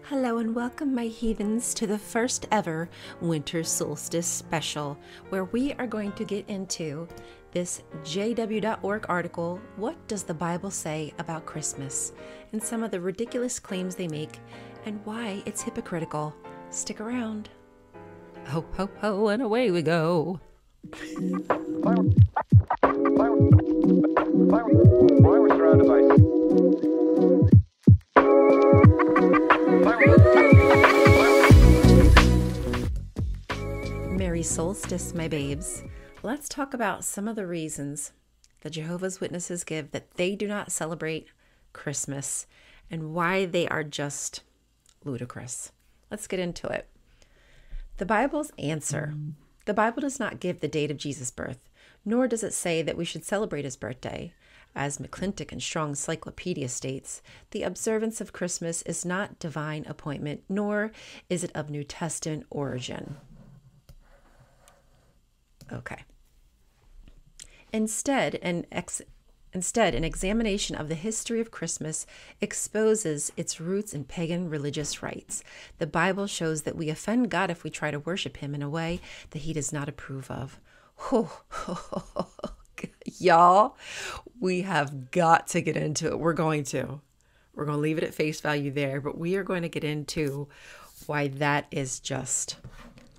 Hello and welcome, my heathens, to the first ever winter solstice special, where we are going to get into this jw.org article, What Does the Bible Say About Christmas? And some of the ridiculous claims they make and why it's hypocritical. Stick around. Ho, ho, ho, and away we go. Why we're surrounded by Merry solstice, my babes. Let's talk about some of the reasons the Jehovah's Witnesses give that they do not celebrate Christmas and why they are just ludicrous. Let's get into it. The Bible's answer. The Bible does not give the date of Jesus' birth, nor does it say that we should celebrate his birthday. As McClintock and Strong's Encyclopedia states, the observance of Christmas is not divine appointment, nor is it of New Testament origin. Okay. Instead, an examination of the history of Christmas exposes its roots in pagan religious rites. The Bible shows that we offend God if we try to worship him in a way that he does not approve of. Y'all, we have got to get into it. We're going to leave it at face value there, but we are going to get into why that is just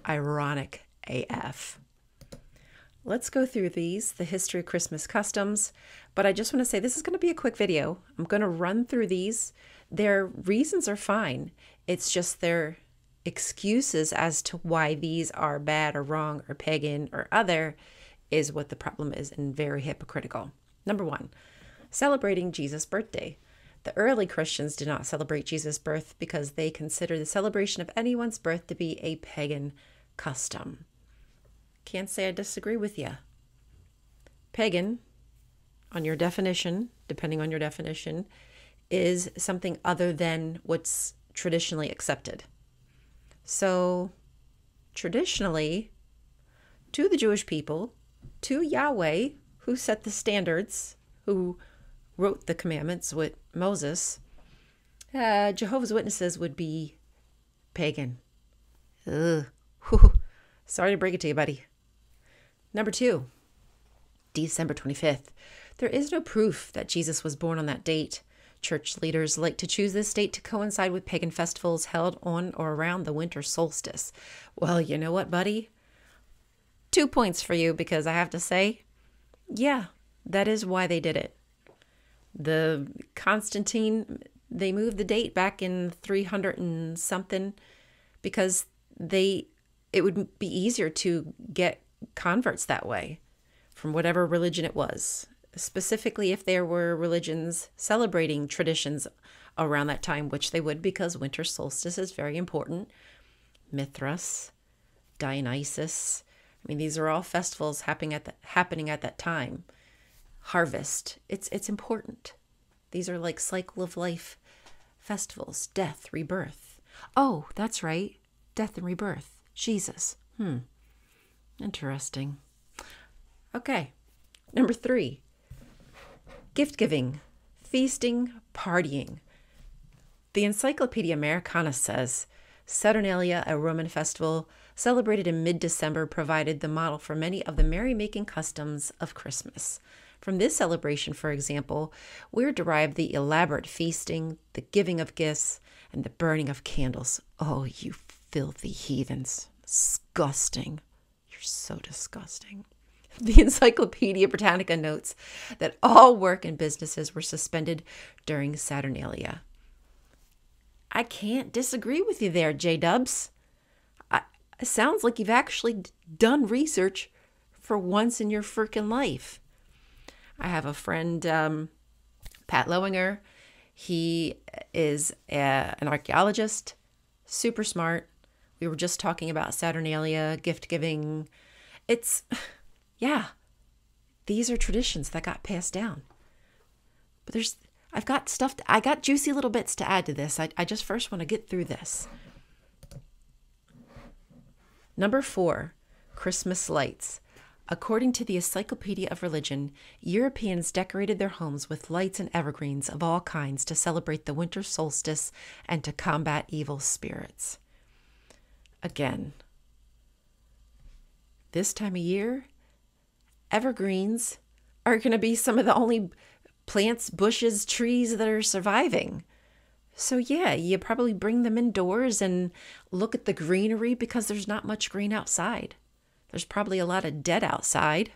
ironic AF. Let's go through these, the history of Christmas customs, but I just want to say this is going to be a quick video. I'm going to run through these. Their reasons are fine. It's just their excuses as to why these are bad or wrong or pagan or other is what the problem is, and very hypocritical. Number one, celebrating Jesus' birthday. The early Christians did not celebrate Jesus' birth because they considered the celebration of anyone's birth to be a pagan custom. Can't say I disagree with you. Pagan, on your definition, depending on your definition, is something other than what's traditionally accepted. So, traditionally, to the Jewish people, to Yahweh, who set the standards, who wrote the commandments with Moses, Jehovah's Witnesses would be pagan. Ugh. Sorry to break it to you, buddy. Number two, December 25th. There is no proof that Jesus was born on that date. Church leaders like to choose this date to coincide with pagan festivals held on or around the winter solstice. Well, you know what, buddy? 2 points for you, because I have to say, yeah, that is why they did it. The Constantine, they moved the date back in 300 and something because it would be easier to get converts that way from whatever religion it was, specifically if there were religions celebrating traditions around that time, which they would, because winter solstice is very important. Mithras, Dionysus, I mean, these are all festivals happening at that time. Harvest, it's important. These are like cycle of life festivals, death, rebirth. Oh, that's right, death and rebirth. Jesus. Interesting. Okay. Number three, gift giving, feasting, partying. The Encyclopedia Americana says, Saturnalia, a Roman festival celebrated in mid-December, provided the model for many of the merrymaking customs of Christmas. From this celebration, for example, we're derived the elaborate feasting, the giving of gifts, and the burning of candles. Oh, you filthy heathens. Disgusting. You're so disgusting. The Encyclopedia Britannica notes that all work and businesses were suspended during Saturnalia. I can't disagree with you there, J-Dubs. It sounds like you've actually done research for once in your freaking life. I have a friend, Pat Lowinger. He is an archaeologist, super smart. We were just talking about Saturnalia, gift giving. Yeah, these are traditions that got passed down. But I got juicy little bits to add to this. I just first want to get through this. Number four, Christmas lights. According to the Encyclopedia of Religion, Europeans decorated their homes with lights and evergreens of all kinds to celebrate the winter solstice and to combat evil spirits. Again, this time of year, evergreens are going to be some of the only plants, bushes, trees that are surviving. So yeah, you probably bring them indoors and look at the greenery because there's not much green outside. There's probably a lot of dead outside,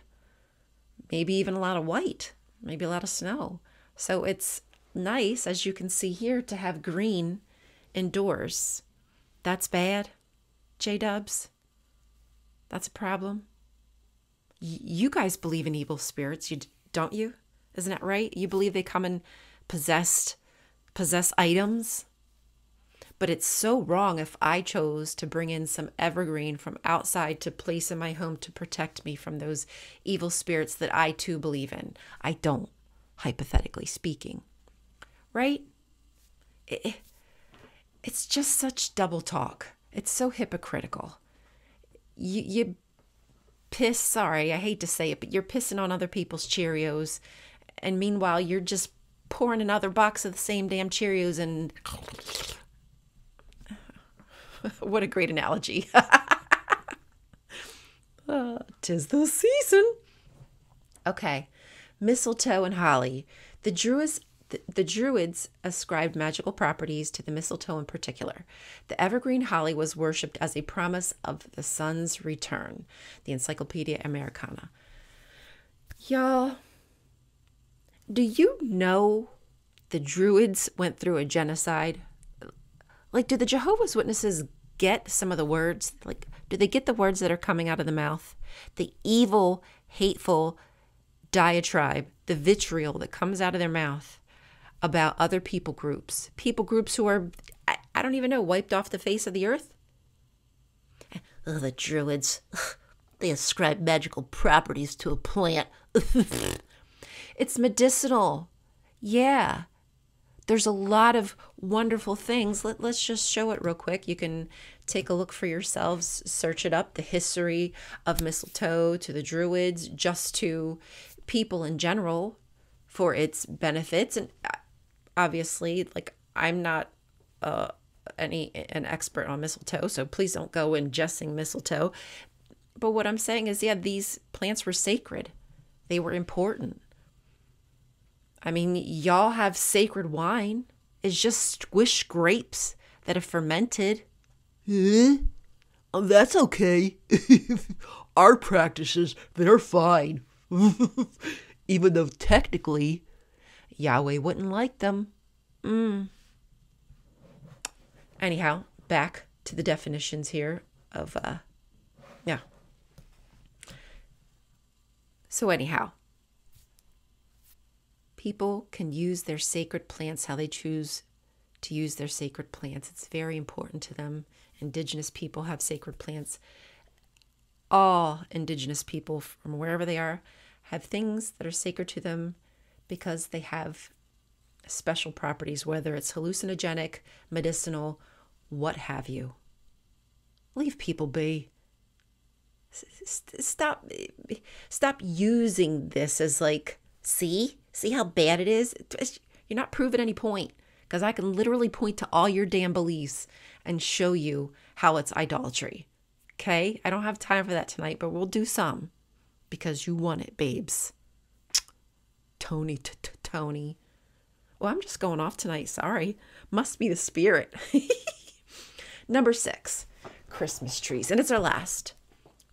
maybe even a lot of white, maybe a lot of snow. So it's nice, as you can see here, to have green indoors. That's bad, J-dubs. That's a problem. You guys believe in evil spirits, don't you? Isn't that right? You believe they come and possess items? But it's so wrong if I chose to bring in some evergreen from outside to place in my home to protect me from those evil spirits that I too believe in. I don't, hypothetically speaking. Right? It's just such double talk. It's so hypocritical. You piss, sorry, I hate to say it, but you're pissing on other people's Cheerios. And meanwhile, you're just pouring another box of the same damn Cheerios and... What a great analogy. 'Tis the season. Okay. Mistletoe and holly. The Druids ascribed magical properties to the mistletoe in particular. The evergreen holly was worshipped as a promise of the sun's return. The Encyclopedia Americana. Y'all, do you know the Druids went through a genocide? Like, do the Jehovah's Witnesses get some of the words? Like, do they get the words that are coming out of the mouth? The evil, hateful diatribe, the vitriol that comes out of their mouth about other people groups who are, I don't even know, wiped off the face of the earth? Oh, the Druids, they ascribe magical properties to a plant. It's medicinal. Yeah. There's a lot of wonderful things. Let's just show it real quick. You can take a look for yourselves, search it up, the history of mistletoe to the Druids, just to people in general for its benefits. And obviously, like, I'm not an expert on mistletoe, so please don't go ingesting mistletoe. But what I'm saying is, yeah, these plants were sacred. They were important. I mean, y'all have sacred wine. It's just squished grapes that have fermented. Oh, that's okay. Our practices, they're fine. Even though technically, Yahweh wouldn't like them. Anyhow, back to the definitions here of, yeah. So anyhow, people can use their sacred plants how they choose to use their sacred plants. It's very important to them. Indigenous people have sacred plants. All indigenous people, from wherever they are, have things that are sacred to them because they have special properties, whether it's hallucinogenic, medicinal, what have you. Leave people be. Stop using this as like, see how bad it is? You're not proving any point, because I can literally point to all your damn beliefs and show you how it's idolatry. Okay? I don't have time for that tonight, but we'll do some because you want it, babes. Tony. Well, I'm just going off tonight. Sorry. Must be the spirit. Number 6, Christmas trees. And it's our last.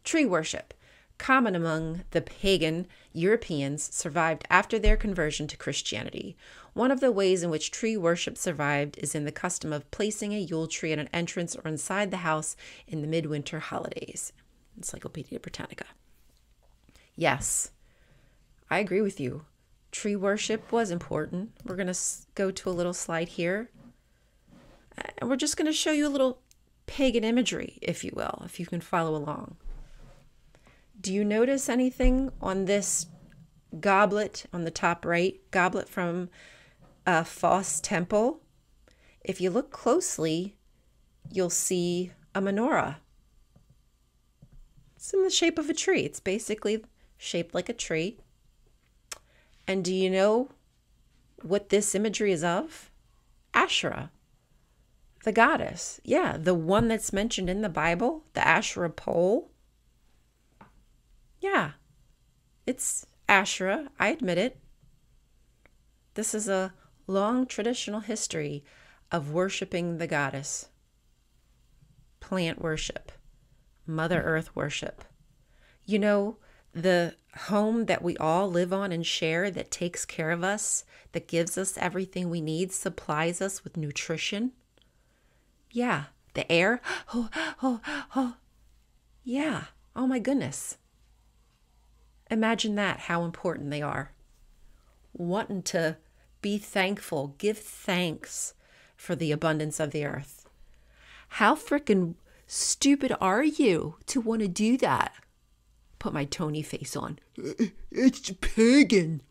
Tree worship, common among the pagan Europeans, survived after their conversion to Christianity. One of the ways in which tree worship survived is in the custom of placing a Yule tree at an entrance or inside the house in the midwinter holidays. Encyclopedia Britannica. Yes, I agree with you. Tree worship was important. We're going to go to a little slide here. And we're just going to show you a little pagan imagery, if you will, if you can follow along. Do you notice anything on this goblet on the top right? Goblet from a Phos temple. If you look closely, you'll see a menorah. It's in the shape of a tree. It's basically shaped like a tree. And do you know what this imagery is of? Asherah, the goddess. Yeah, the one that's mentioned in the Bible, the Asherah pole. Yeah, it's Asherah. I admit it. This is a long traditional history of worshiping the goddess. Plant worship, Mother Earth worship. You know, the home that we all live on and share, that takes care of us, that gives us everything we need, supplies us with nutrition. Yeah, the air. Oh. Yeah, oh my goodness. Imagine that, how important they are. Wanting to be thankful, give thanks for the abundance of the earth. How frickin' stupid are you to want to do that? Put my Tony face on. It's pagan.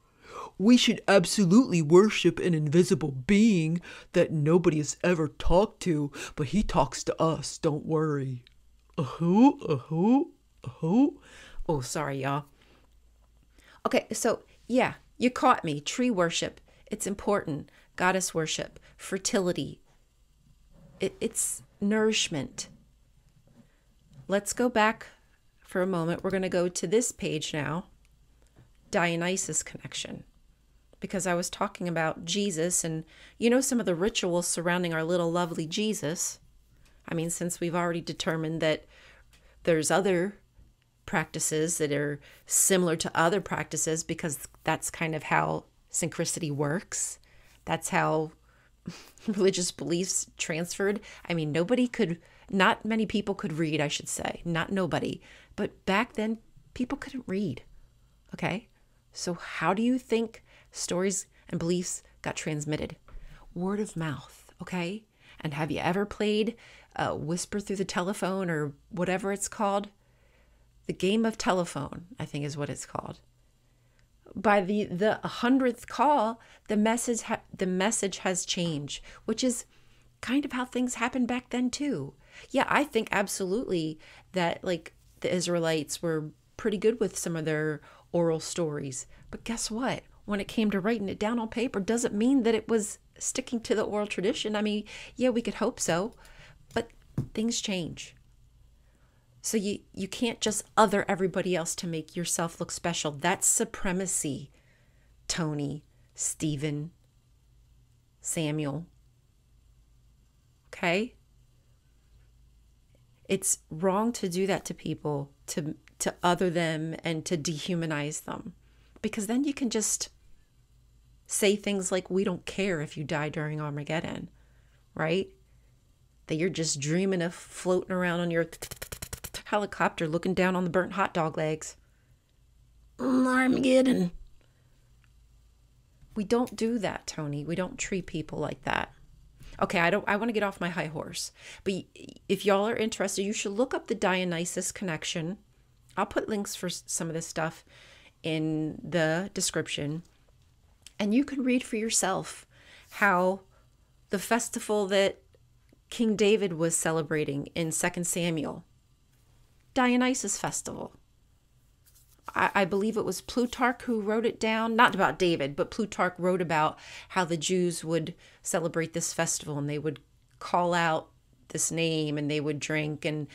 We should absolutely worship an invisible being that nobody has ever talked to, but he talks to us, don't worry. Oh, sorry, y'all. Okay, so yeah, you caught me. Tree worship. It's important. Goddess worship. Fertility. It's nourishment. Let's go back for a moment. We're going to go to this page now. Dionysus Connection. Because I was talking about Jesus and, you know, some of the rituals surrounding our little lovely Jesus. I mean, since we've already determined that there's other practices that are similar to other practices, because that's kind of how synchronicity works. That's how religious beliefs transferred. I mean, not many people could read, I should say. Not nobody. But back then, people couldn't read. Okay? So how do you think stories and beliefs got transmitted? Word of mouth, okay? And have you ever played Whisper Through the Telephone or whatever it's called? The game of telephone, I think is what it's called. By the 100th call, the message has changed, which is kind of how things happened back then too. Yeah, I think absolutely that like the Israelites were pretty good with some of their oral stories. But guess what? When it came to writing it down on paper, doesn't mean that it was sticking to the oral tradition. I mean, yeah, we could hope so, but things change. So you can't just other everybody else to make yourself look special. That's supremacy. Tony, Stephen, Samuel. Okay? It's wrong to do that to people, to other them and to dehumanize them. Because then you can just say things like, we don't care if you die during Armageddon, right? That you're just dreaming of floating around on your helicopter looking down on the burnt hot dog legs. Armageddon. We don't do that, Tony. We don't treat people like that. Okay, I want to get off my high horse. But if y'all are interested, you should look up the Dionysus Connection. I'll put links for some of this stuff in the description. And you can read for yourself how the festival that King David was celebrating in 2 Samuel, Dionysus Festival. I believe it was Plutarch who wrote it down, not about David, but Plutarch wrote about how the Jews would celebrate this festival and they would call out this name and they would drink. And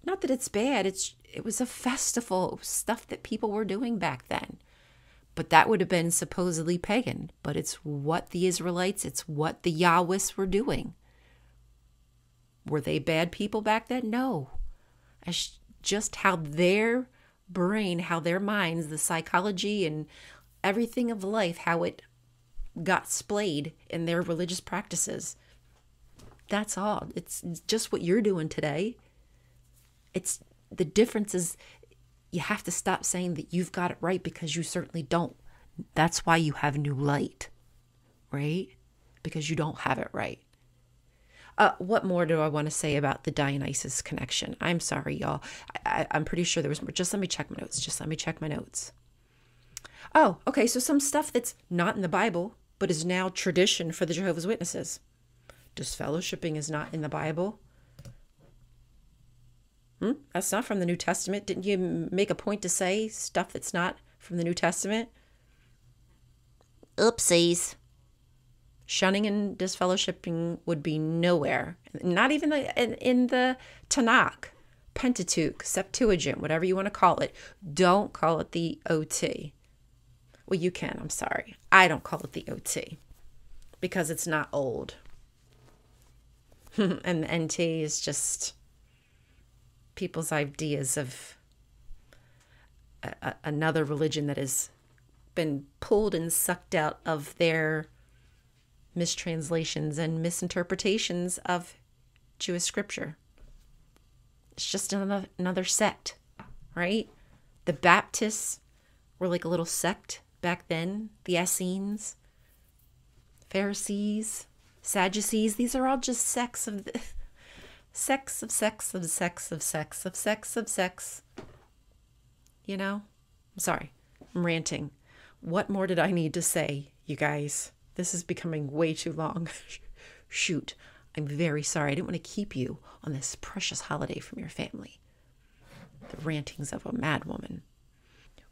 not that it's bad, it was a festival. It was stuff that people were doing back then. But that would have been supposedly pagan. But it's what the Israelites, it's what the Yahwists were doing. Were they bad people back then? No. It's just how their brain, how their minds, the psychology and everything of life, how it got splayed in their religious practices. That's all. It's just what you're doing today. It's the difference is you have to stop saying that you've got it right, because you certainly don't. That's why you have new light, right? Because you don't have it right. What more do I want to say about the Dionysus Connection? I'm sorry, y'all. I'm pretty sure there was more. Just let me check my notes. Oh, okay. So some stuff that's not in the Bible, but is now tradition for the Jehovah's Witnesses. Disfellowshipping is not in the Bible. That's not from the New Testament. Didn't you make a point to say stuff that's not from the New Testament? Oopsies. Shunning and disfellowshipping would be nowhere. Not even in the Tanakh, Pentateuch, Septuagint, whatever you want to call it. Don't call it the OT. Well, you can. I'm sorry. I don't call it the OT because it's not old. And the NT is just people's ideas of another religion that has been pulled and sucked out of their mistranslations and misinterpretations of Jewish scripture. It's just another sect, right? The Baptists were like a little sect back then. The Essenes, Pharisees, Sadducees, these are all just sects of the sex of sex of sex of sex of sex of sex. You know? I'm sorry. I'm ranting. What more did I need to say, you guys? This is becoming way too long. Shoot. I'm very sorry. I didn't want to keep you on this precious holiday from your family. The rantings of a madwoman.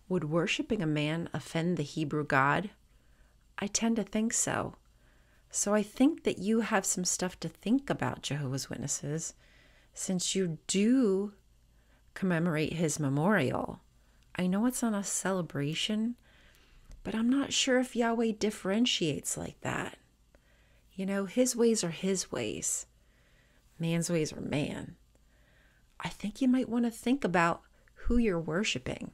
Would worshiping a man offend the Hebrew God? I tend to think so. So I think that you have some stuff to think about, Jehovah's Witnesses, since you do commemorate his memorial. I know it's not a celebration, but I'm not sure if Yahweh differentiates like that. You know, his ways are his ways. Man's ways are man. I think you might want to think about who you're worshiping,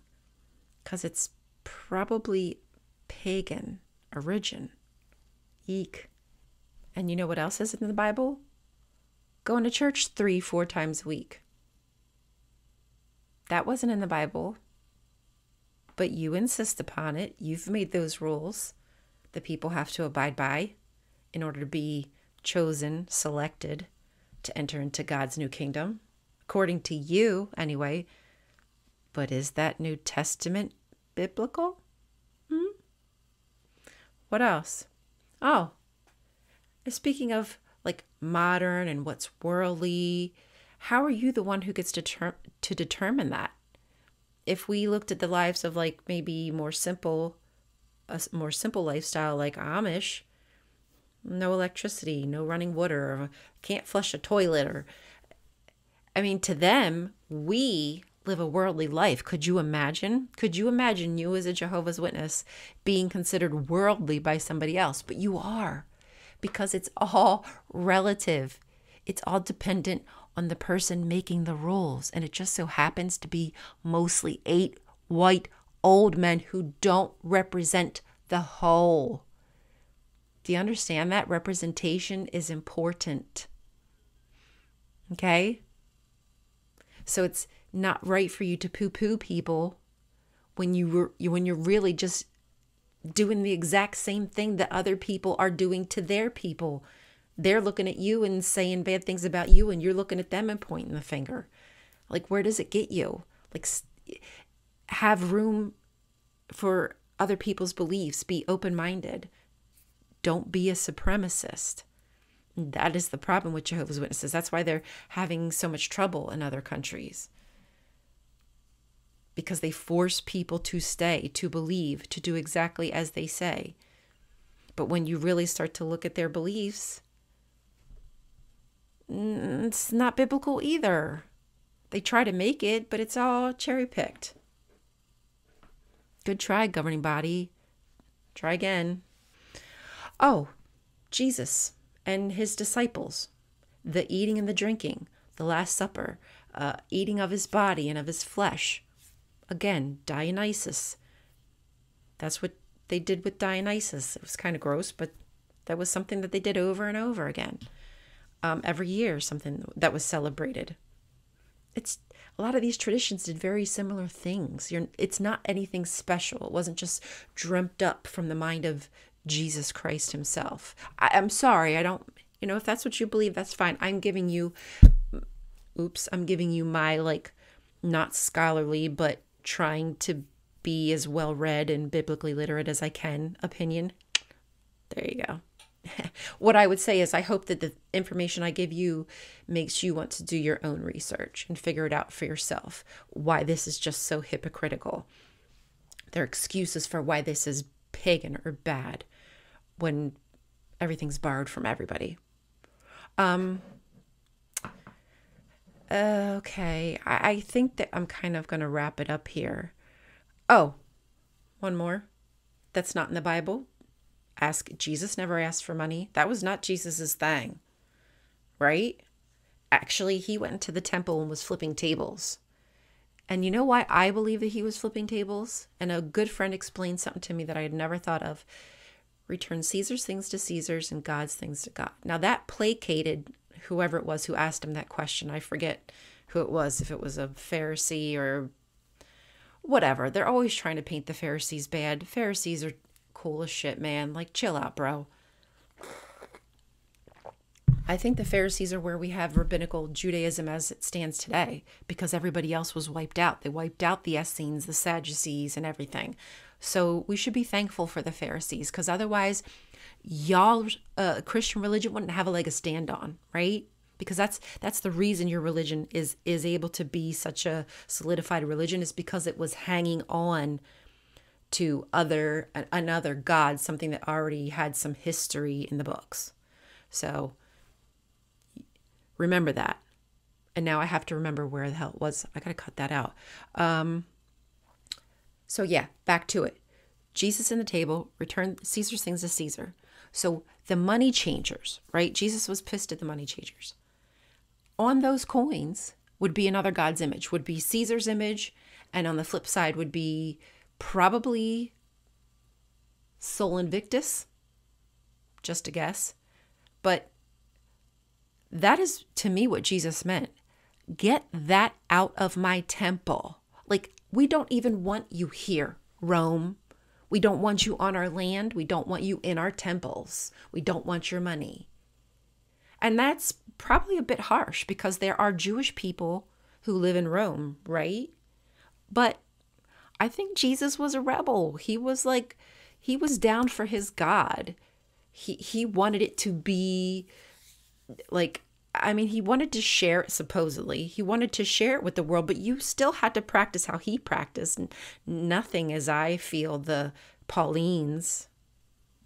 because it's probably pagan origin. Eek. And you know what else is in the Bible? Going to church 3-4 times a week. That wasn't in the Bible, but you insist upon it. You've made those rules that people have to abide by in order to be chosen, selected to enter into God's new kingdom, according to you anyway. But is that New Testament biblical? What else? Oh, speaking of like modern and what's worldly, how are you the one who gets to determine that? If we looked at the lives of like maybe a more simple lifestyle like Amish, no electricity, no running water, or can't flush a toilet, or I mean, to them, we live a worldly life. Could you imagine? Could you imagine you as a Jehovah's Witness being considered worldly by somebody else? But you are, because it's all relative. It's all dependent on the person making the rules. And it just so happens to be mostly 8 white old men who don't represent the whole. Do you understand that? Representation is important. Okay? So it's not right for you to poo-poo people when you're really just doing the exact same thing that other people are doing to their people. They're looking at you and saying bad things about you, and you're looking at them and pointing the finger. Like, where does it get you? Like, have room for other people's beliefs. Be open-minded. Don't be a supremacist. That is the problem with Jehovah's Witnesses. That's why they're having so much trouble in other countries. Because they force people to stay, to believe, to do exactly as they say. But when you really start to look at their beliefs, it's not biblical either. They try to make it, but it's all cherry-picked. Good try, governing body. Try again. Oh, Jesus and his disciples, the eating and the drinking, the Last Supper, eating of his body and of his flesh. Again, Dionysus. That's what they did with Dionysus. It was kind of gross, but that was something that they did over and over again. Every year, something that was celebrated. It's a lot of these traditions did very similar things. It's not anything special. It wasn't just dreamt up from the mind of Jesus Christ himself. I'm sorry. I don't, if that's what you believe, that's fine. I'm giving you my, like, not scholarly, but trying to be as well read and biblically literate as I can opinion. There you go. what I would say is I hope that the information I give you makes you want to do your own research and figure it out for yourself, why this is just so hypocritical. There are excuses for why this is pagan or bad when everything's borrowed from everybody. Okay, I think that I'm kind of going to wrap it up here. Oh, one more. That's not in the Bible. Jesus never asked for money. That was not Jesus's thing, right? Actually, he went into the temple and was flipping tables. And you know why I believe that he was flipping tables? And a good friend explained something to me that I had never thought of. Return Caesar's things to Caesar's and God's things to God. Now that placated whoever it was who asked him that question. I forget who it was, if it was a Pharisee or whatever. They're always trying to paint the Pharisees bad. Pharisees are cool as shit, man. Like, chill out, bro. I think the Pharisees are where we have rabbinical Judaism as it stands today, because everybody else was wiped out. They wiped out the Essenes, the Sadducees, and everything. So we should be thankful for the Pharisees, because otherwise, y'all, Christian religion wouldn't have a leg to stand on, right? Because that's the reason your religion is able to be such a solidified religion, is because it was hanging on to another god, something that already had some history in the books. So remember that. And now I have to remember where the hell it was. I got to cut that out. So yeah, back to it. Jesus in the table, return Caesar's things to Caesar. So the money changers, right? Jesus was pissed at the money changers. On those coins would be another god's image, would be Caesar's image. And on the flip side would be probably Sol Invictus, just a guess. But that is, to me, what Jesus meant. Get that out of my temple. Like, we don't even want you here, Rome. We don't want you on our land. We don't want you in our temples. We don't want your money. And that's probably a bit harsh, because there are Jewish people who live in Rome, right? But I think Jesus was a rebel. He was down for his God. He wanted it to be like, I mean, he wanted to share it, supposedly. He wanted to share it with the world, but you still had to practice how he practiced. And nothing, as I feel, the Paulines,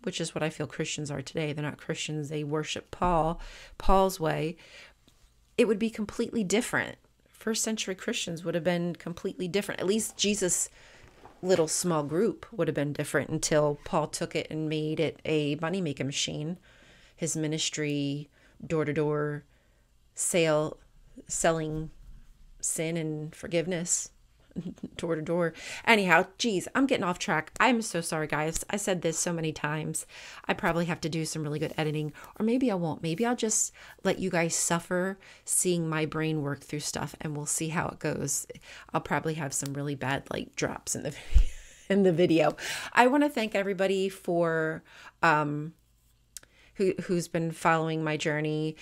which is what I feel Christians are today. They're not Christians. They worship Paul's way. It would be completely different. First century Christians would have been completely different. At least Jesus' little small group would have been different, until Paul took it and made it a money-making machine. His ministry, door-to-door selling sin and forgiveness, door to door. Anyhow, geez, I'm getting off track. I'm so sorry, guys. I said this so many times. I probably have to do some really good editing, or maybe I won't. Maybe I'll just let you guys suffer seeing my brain work through stuff, and we'll see how it goes. I'll probably have some really bad drops in the video. I want to thank everybody for who's been following my journey,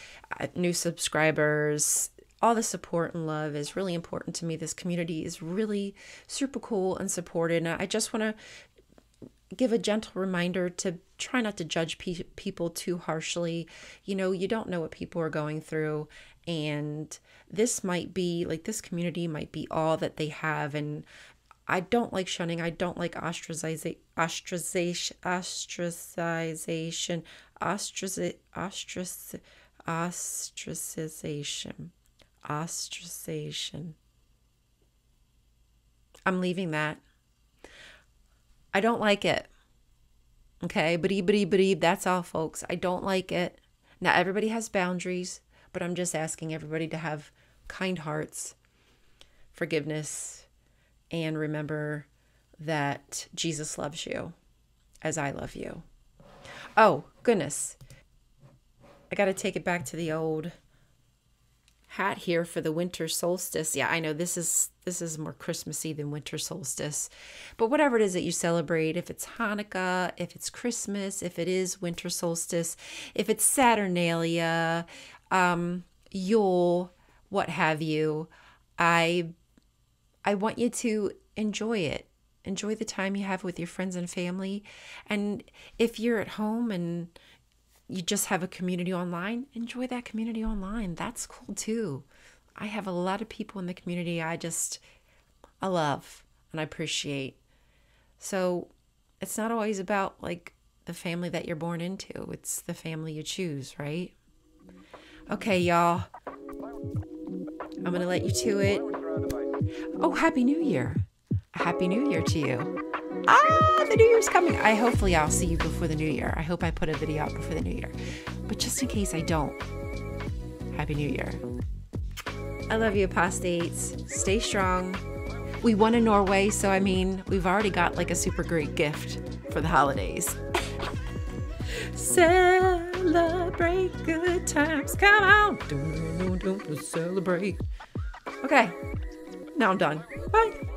new subscribers. All the support and love is really important to me. This community is really super cool and supported. And I just want to give a gentle reminder to try not to judge people too harshly. You know, you don't know what people are going through. And this might be, this community might be all that they have. And I don't like shunning. I don't like ostracization. I'm leaving that. I don't like it. Okay, but that's all, folks. I don't like it. Now, everybody has boundaries, but I'm just asking everybody to have kind hearts, forgiveness, and remember that Jesus loves you as I love you. Oh, goodness. I got to take it back to the old hat here for the winter solstice. Yeah, I know this is more Christmassy than winter solstice. But whatever it is that you celebrate, if it's Hanukkah, if it's Christmas, if it is winter solstice, if it's Saturnalia, Yule, what have you, I want you to enjoy it. Enjoy the time you have with your friends and family. And if you're at home and you just have a community online, enjoy that community online. That's cool too. I have a lot of people in the community I love and I appreciate. So it's not always about like the family that you're born into. It's the family you choose, right? Okay, y'all. I'm going to let you to it. Oh, Happy New Year. Happy New Year to you. The New Year's coming. Hopefully I'll see you before the New Year. I hope I put a video out before the New Year. But just in case I don't, Happy New Year. I love you, apostates. Stay strong. We won in Norway, so I mean, we've already got like a super great gift for the holidays. Celebrate good times. Come on. Don't celebrate. Okay. Now I'm done. Bye.